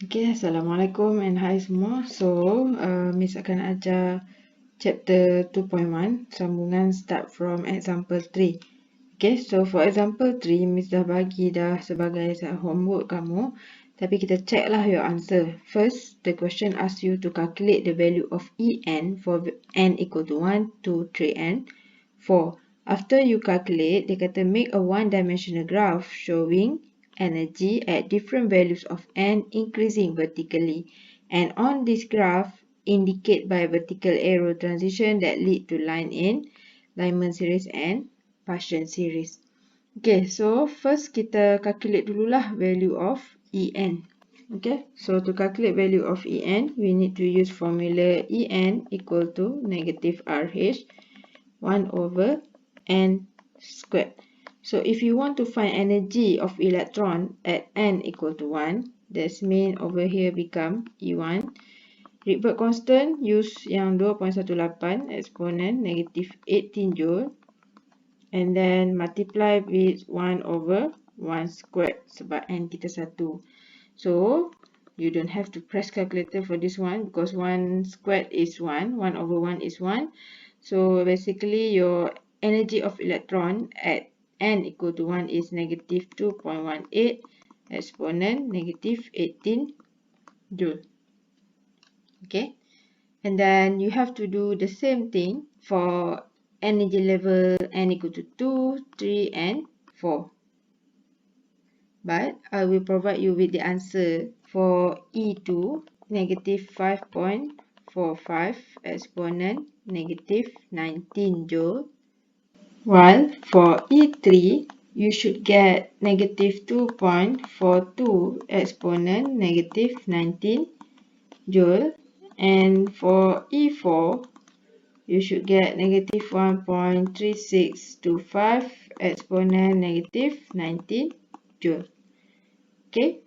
Okay, Assalamualaikum and hi semua. Miss akan ajar chapter 2.1, sambungan start from example 3. Okay, so for example 3, Miss dah bagi dah sebagai homework kamu. Tapi kita check lah your answer. First, the question asks you to calculate the value of En for n equal to 1, 2, 3 and 4. After you calculate, dia kata make a one-dimensional graph showing energy at different values of n increasing vertically. And on this graph, indicate by vertical arrow transition that lead to line in Lyman series and Paschen series. Okay, so first kita calculate dululah value of En. Okay, so to calculate value of En, we need to use formula En equal to negative RH 1 over n squared. So if you want to find energy of electron at n equal to 1, this mean over here become E1. Rydberg constant use yang 2.18 exponent negative 18 joule. And then multiply with 1 over 1 squared sebab n kita 1. So you don't have to press calculator for this one because 1 squared is 1, 1 over 1 is 1. So basically your energy of electron at n equal to 1 is negative 2.18 exponent negative 18 joule. Okay, and then you have to do the same thing for energy level n equal to 2, 3 and 4. But I will provide you with the answer for E2 negative 5.45 exponent negative 19 joule. While for E3, you should get negative 2.42 exponent negative 19 joule. And for E4, you should get negative 1.3625 exponent negative 19 joule. Okay,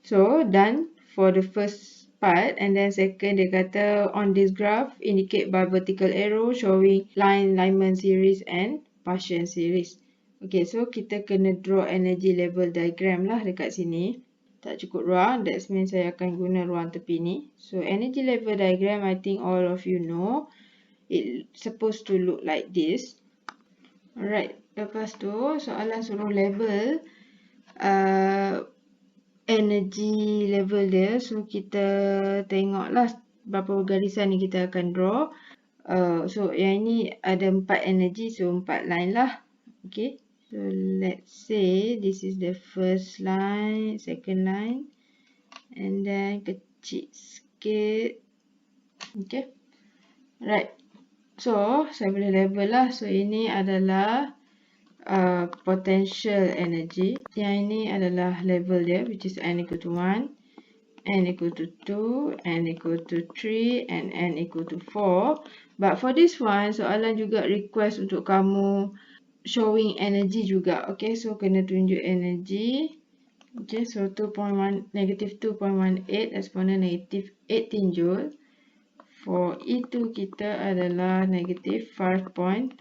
so done for the first part, and then second dia kata on this graph indicate by vertical arrow showing Lyman series and Paschen series. Okay, so kita kena draw energy level diagram lah dekat sini. Tak cukup ruang, that means saya akan guna ruang tepi ni. So energy level diagram, I think all of you know, it's supposed to look like this. Alright, lepas tu soalan suruh label energy level dia. So kita tengoklah berapa garisan ni kita akan draw. So yang ini ada 4 energy, so 4 line lah. Okay, so let's say this is the first line, second line, and then kecil sikit. Okay, right. So saya boleh label lah. So ini adalah potential energy. Yang ini adalah level dia, which is n equal to 1, n equal to 2, n equal to 3, and n equal to 4. But for this one, soalan juga request untuk kamu showing energy juga. Okay, so kena tunjuk energy. Okay, so negative 2.18 exponent negative 18 joule. For E2 kita adalah negative 5.45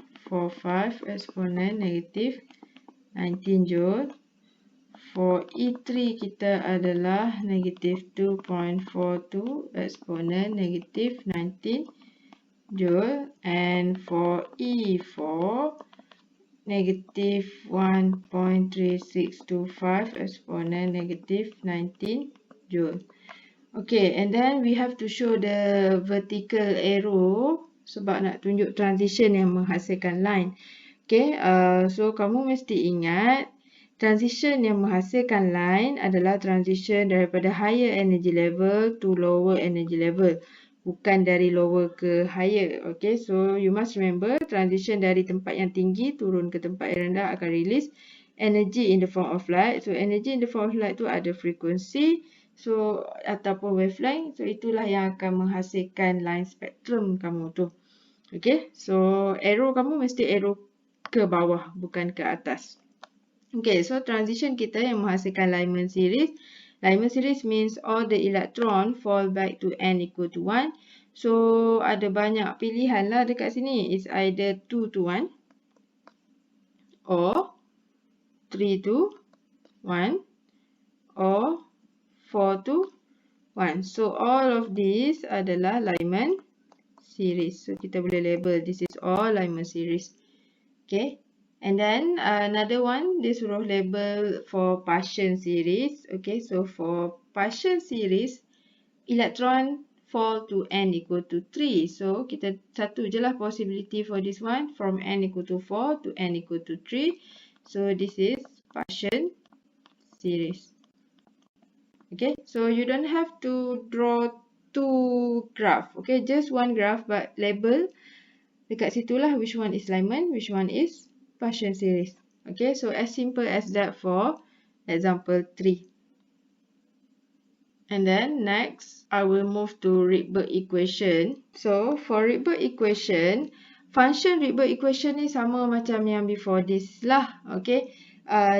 exponent negative 19 joule. For E3 kita adalah negative 2.42 exponent negative 19 joule. And for E4, negative 1.3625 exponent negative 19 joule. Okay, and then we have to show the vertical arrow sebab nak tunjuk transition yang menghasilkan line. Okay, so kamu mesti ingat transition yang menghasilkan line adalah transition daripada higher energy level to lower energy level. Bukan dari lower ke higher. Okay, so you must remember transition dari tempat yang tinggi turun ke tempat yang rendah akan release energy in the form of light. So energy in the form of light tu ada frequency, so ataupun wavelength. So itulah yang akan menghasilkan line spectrum kamu tu. Okay, so arrow kamu mesti arrow ke bawah, bukan ke atas. Okay, so transition kita yang menghasilkan Lyman series. Lyman series means all the electron fall back to n equal to 1. So ada banyak pilihan lah dekat sini. It's either 2 to 1 or 3 to 1 or 4 4 to 1. So all of these adalah Lyman series. So kita boleh label this is all Lyman series. Okay. And then another one, dia suruh label for Paschen series. Okay, so for Paschen series, electron fall to n equal to 3. So kita satu je lah possibility for this one, from n equal to 4 to n equal to 3. So this is Paschen series. Okay, so you don't have to draw two graph. Okay, just one graph, but label dekat situlah which one is Lyman, which one is Paschen series. Okay, so as simple as that for example 3. And then next, I will move to Rydberg equation. So for Rydberg equation, function Rydberg equation ni sama macam yang before this lah. Okay,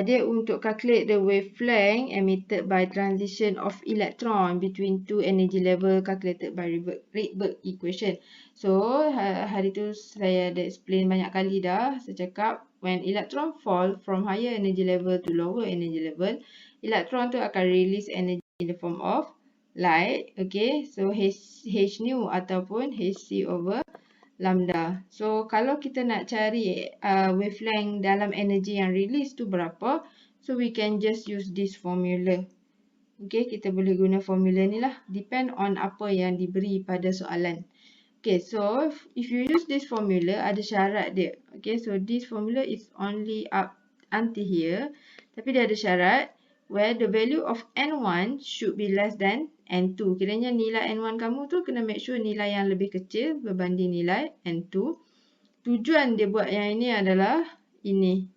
dia untuk calculate the wavelength emitted by transition of electron between two energy level calculated by Rydberg equation. So hari tu saya ada explain banyak kali dah. Saya cakap when electron fall from higher energy level to lower energy level, electron tu akan release energy in the form of light. Okay, so h nu ataupun hc over lambda. So kalau kita nak cari wavelength dalam energy yang release tu berapa, so we can just use this formula. Okay, kita boleh guna formula ni lah, depend on apa yang diberi pada soalan. Okay, so if you use this formula, ada syarat dia. Okay, so this formula is only up until here, tapi dia ada syarat where the value of n1 should be less than n2. Kiranya nilai n1 kamu tu kena make sure nilai yang lebih kecil berbanding nilai n2. Tujuan dia buat yang ini adalah ini.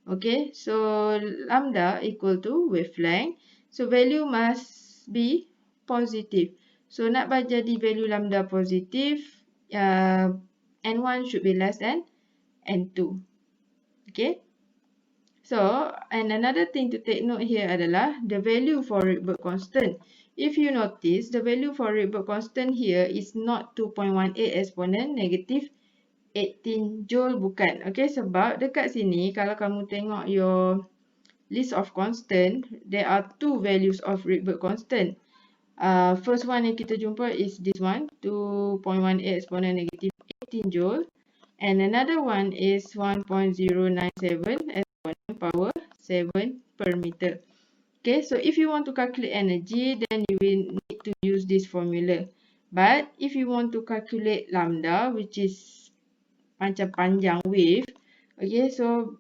Okay, so lambda equal to wavelength. So value must be positive. So nak jadi value lambda positif, n1 should be less than n2. Okay. So, and another thing to take note here adalah the value for Rydberg constant. If you notice, the value for Rydberg constant here is not 2.18 exponent negative 18 joule, bukan. Okay, sebab dekat sini kalau kamu tengok your list of constant, there are two values of Rydberg constant. First one yang kita jumpa is this one, 2.18 exponent negative 18 joule. And another one is 1.097 exponent power 7 per meter. Okay, so if you want to calculate energy, then you will need to use this formula. But if you want to calculate lambda, which is macam panjang wave, okay, so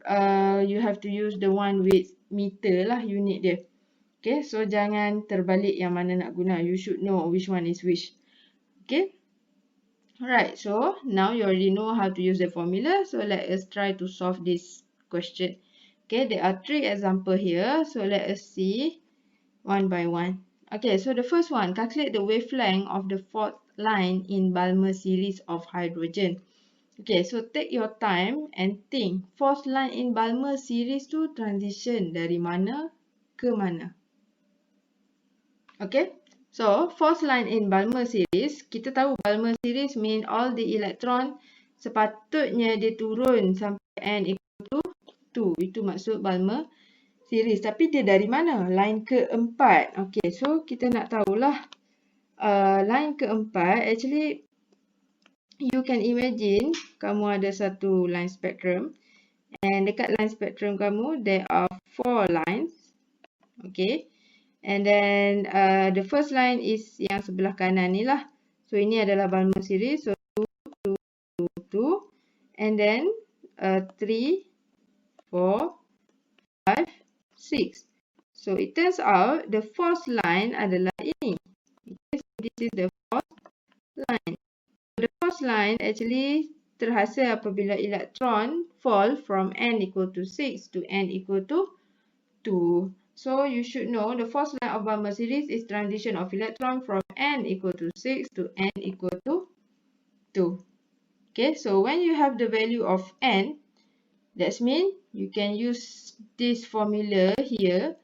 you have to use the one with meter lah, unit dia. Okay, so jangan terbalik yang mana nak guna. You should know which one is which. Okay. Alright, so now you already know how to use the formula. So let us try to solve this question. Okay, there are 3 examples here. So let us see one by one. Okay, so the first one, calculate the wavelength of the fourth line in Balmer series of hydrogen. Okay, so take your time and think. Fourth line in Balmer series tu transition dari mana ke mana? Okay, so fourth line in Balmer series, kita tahu Balmer series mean all the electron sepatutnya dia turun sampai n equal to 2. Itu maksud Balmer series. Tapi dia dari mana? Line keempat. Okay, so kita nak tahulah line keempat. Actually, you can imagine kamu ada satu line spectrum. And dekat line spectrum kamu, there are 4 lines. Okay. And then the first line is yang sebelah kanan ni lah. So ini adalah Balmer series. So 2, 2, 2. And then 3, 4, 5, 6. So it turns out the fourth line adalah ini. Okay, so this is the fourth line. So the fourth line actually terhasil apabila electron fall from n equal to 6 to n equal to 2. So you should know the fourth line of Balmer series is transition of electron from n equal to 6 to n equal to 2. Okay, so when you have the value of n, that means you can use this formula here,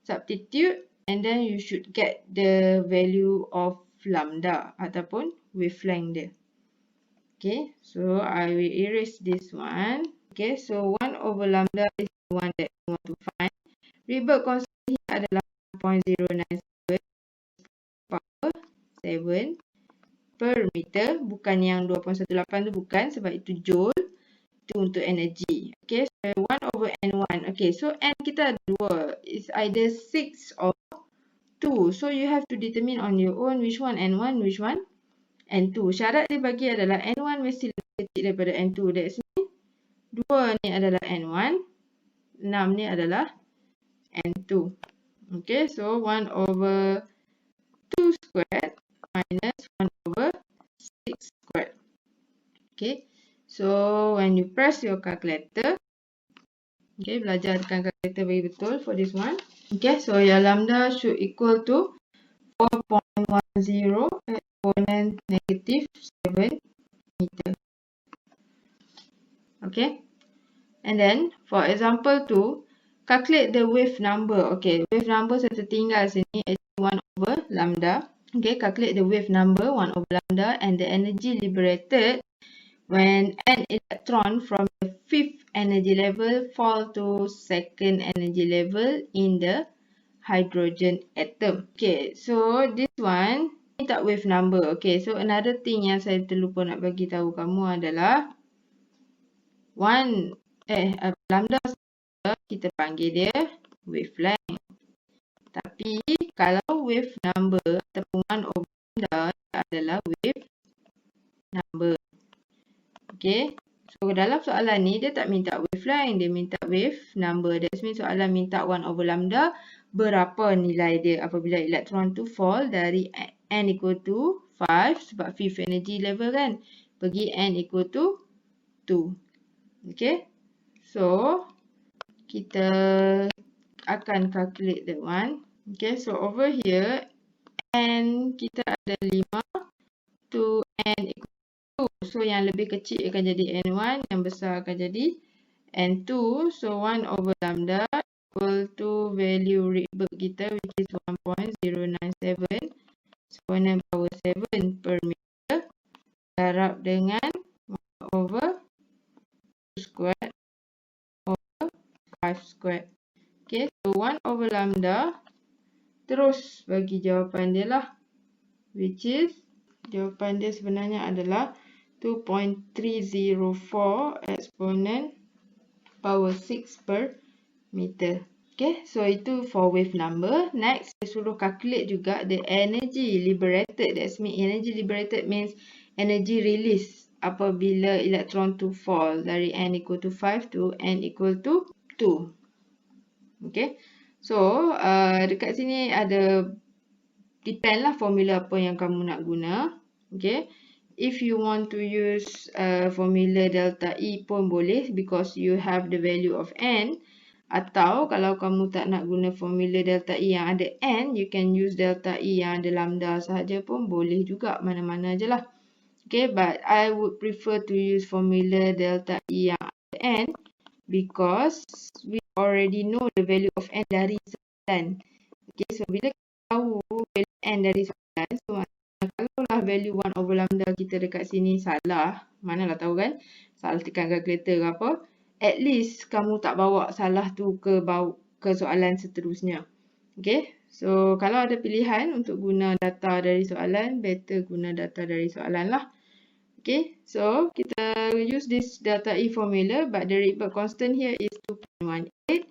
substitute, and then you should get the value of lambda ataupun wavelength dia. Okay, so I will erase this one. Okay, so 1 over lambda is the one that we want to find. Rydberg constant here adalah 0.097. per meter. Bukan yang 2.18 tu, bukan, sebab itu joule. Itu untuk energi. Okay, so 1/n1. Okay, so n kita ada 2. It's either 6 or 2. So you have to determine on your own which one n1, which one n2. Syarat dia bagi adalah n1 mesti lebih kecil daripada n2. That's mean 2 ni adalah n1, 6 ni adalah n2. Okay, so 1/2 squared minus 1/6 squared. Okay, so when you press your calculator, okay, belajar tekan calculator bagi betul for this one. Okay, so your lambda should equal to 4.10 exponent negative 7 meter. Okay, and then for example 2, calculate the wave number. Okay, wave number saya tertinggal sini, 1/lambda. Okay, calculate the wave number 1/lambda and the energy liberated when an electron from the 5th energy level fall to 2nd energy level in the hydrogen atom. Okay, so this one minta wave number. Okay, so another thing yang saya terlupa nak bagi tahu kamu adalah lambda kita panggil dia wavelength. Tapi kalau wave number ataupun 1/lambda adalah wave number. Okay, so dalam soalan ni dia tak minta wavelength, dia minta wave number. That means soalan minta 1/lambda, berapa nilai dia apabila elektron tu fall dari n equal to 5 sebab 5th energy level kan, pergi n equal to 2. Okay, so kita akan calculate that one. Okay, so over here n kita ada 5 to n equal to 2. So yang lebih kecil akan jadi n1, yang besar akan jadi n2. So 1/lambda equal to value Rydberg kita, which is 1.097 exponent power 7 per meter, darab dengan 1/2 squared over 5 squared. Okay, so 1/lambda, terus bagi jawapan dia lah, which is jawapan dia sebenarnya adalah 2.304 exponent power 6 per meter. Okay, so itu for wave number. Next, saya suruh calculate juga the energy liberated. That's mean energy liberated means energy release apabila elektron tu fall dari n equal to 5 to n equal to 2. Okay, so dekat sini ada depend lah formula apa yang kamu nak guna. Okay, if you want to use formula delta E pun boleh because you have the value of n. Atau kalau kamu tak nak guna formula delta E yang ada n, you can use delta E yang ada lambda sahaja pun boleh juga, mana-mana je lah. Okay, but I would prefer to use formula delta E yang ada n because we already know the value of n dari 9. Okay, so bila kita tahu value n dari 9, so kalau lah value 1/lambda kita dekat sini salah, manalah tahu kan, salah tekan calculator ke apa, at least kamu tak bawa salah tu ke soalan seterusnya. Okay, so kalau ada pilihan untuk guna data dari soalan, better guna data dari soalan lah. Okay, so kita use this delta E formula, but the Rydberg constant here is 2.18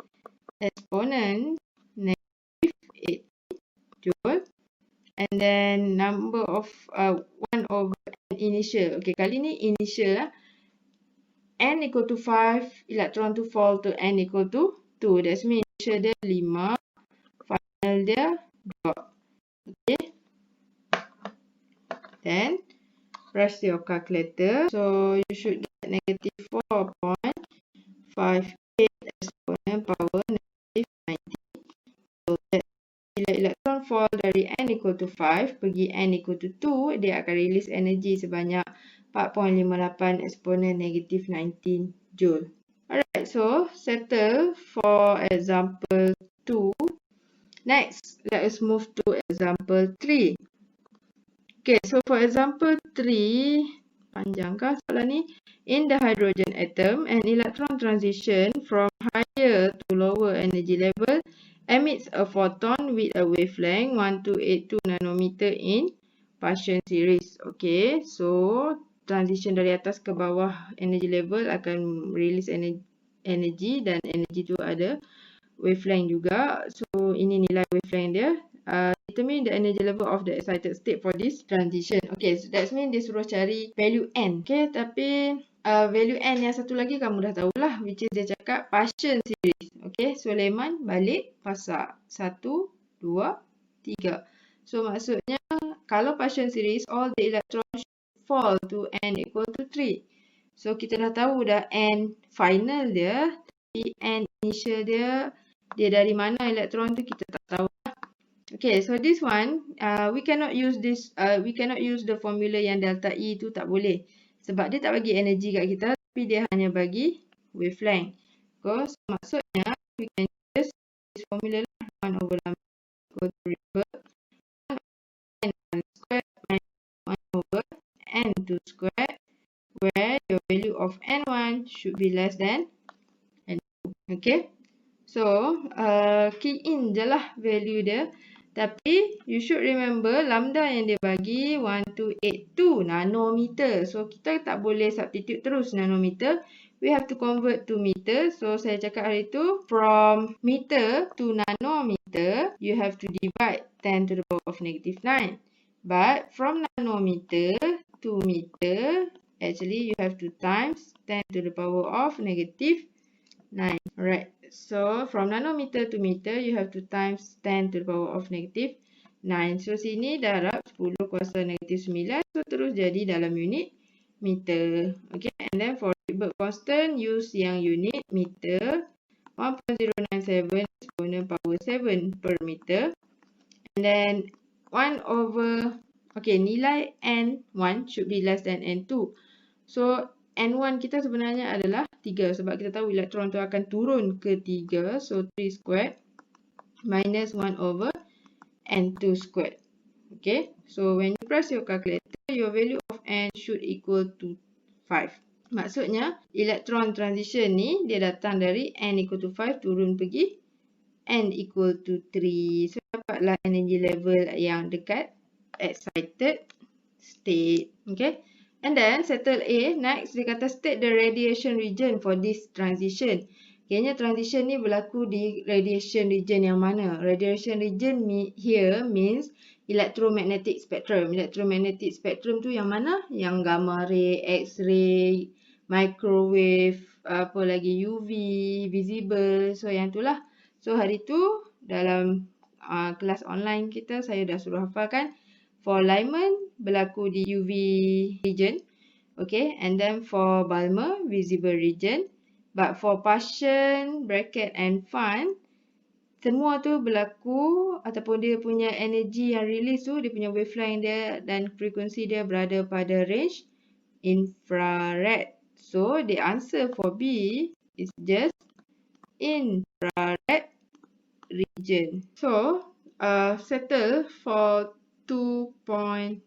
exponent negative 80 joule. And then number of 1/n initial. Okay, kali ni initial lah. N equal to 5, electron to fall to n equal to 2. That's mean initial dia 5, final dia 2. Okay. Then press your calculator. So you should get negative 4.58 exponent power negative 90. So that bila elektron fall dari n equal to 5 pergi n equal to 2, dia akan release energy sebanyak 4.58 exponent negative 19 joule. Alright, so settle for example 2. Next, let us move to example 3. Okay, so for example 3, panjang kah soalan ni? In the hydrogen atom, an electron transition from higher to lower energy level emits a photon with a wavelength 1282 nanometer in Paschen series. Okay, so transition dari atas ke bawah energy level akan release energy dan energy tu ada wavelength juga. So ini nilai wavelength dia. Determine the energy level of the excited state for this transition. Okay, so that means dia suruh cari value n. Okay, tapi value n yang satu lagi kamu dah tahulah, which is dia cakap Paschen series. Okay, so Lehman balik pasal 1, 2, 3. So maksudnya kalau Paschen series, all the electrons fall to n equal to 3. So kita dah tahu dah n final dia, tapi n initial dia dari mana elektron tu kita tak tahu. Okay, so this one we cannot use the formula yang delta E tu, tak boleh. Sebab dia tak bagi energy kat kita, tapi dia hanya bagi wavelength. So maksudnya we can use this formula lah, 1 over lambda equal to revert n1 squared minus 1 over n2 squared, where your value of n1 should be less than n2. Okay, so key in je lah value dia. Tapi you should remember lambda yang dia bagi 1282 nanometer. So kita tak boleh substitute terus nanometer. We have to convert to meter. So saya cakap hari tu, from meter to nanometer, you have to divide 10 to the power of negative 9. But from nanometer to meter, actually you have to times 10 to the power of negative 9. Alright. So from nanometer to meter, you have to times 10 to the power of negative 9. So sini darab 10 kuasa negatif 9. So terus jadi dalam unit meter. Okay. And then for Rydberg constant, use yang unit meter. 1.097 exponent power 7 per meter. And then 1 over, okay, nilai N1 should be less than N2. So N1 kita sebenarnya adalah 3 sebab kita tahu elektron tu akan turun ke 3. So 3 squared minus 1 over N2 squared. Okay, so when you press your calculator, your value of N should equal to 5. Maksudnya elektron transition ni dia datang dari N equal to 5 turun pergi N equal to 3. So dapatlah energy level yang dekat excited state. Okay. And then settle A. Next, dia kata state the radiation region for this transition. Kayaknya transition ni berlaku di radiation region yang mana? Radiation region here means electromagnetic spectrum. Electromagnetic spectrum tu yang mana? Yang gamma ray, X-ray, microwave, apa lagi, UV, visible. So yang itulah. So hari tu dalam kelas online kita, saya dah suruh hafalkan. For Lyman, berlaku di UV region. Okay, and then for Balmer, visible region. But for Paschen, bracket and Fan, semua tu berlaku ataupun dia punya energy yang release tu, dia punya wavelength dia dan frekuensi dia berada pada range infrared. So, the answer for B is just infrared region. So, settle for 2.1.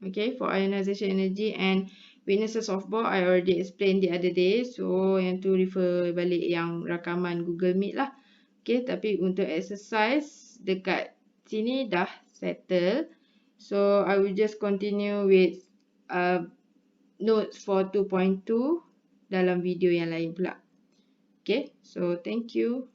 Okay, for ionization energy and weaknesses of Bohr, I already explained the other day. So, yang tu refer balik yang rakaman Google Meet lah. Okay, tapi untuk exercise dekat sini dah settle. So, I will just continue with notes for 2.2 dalam video yang lain pula. Okay, so thank you.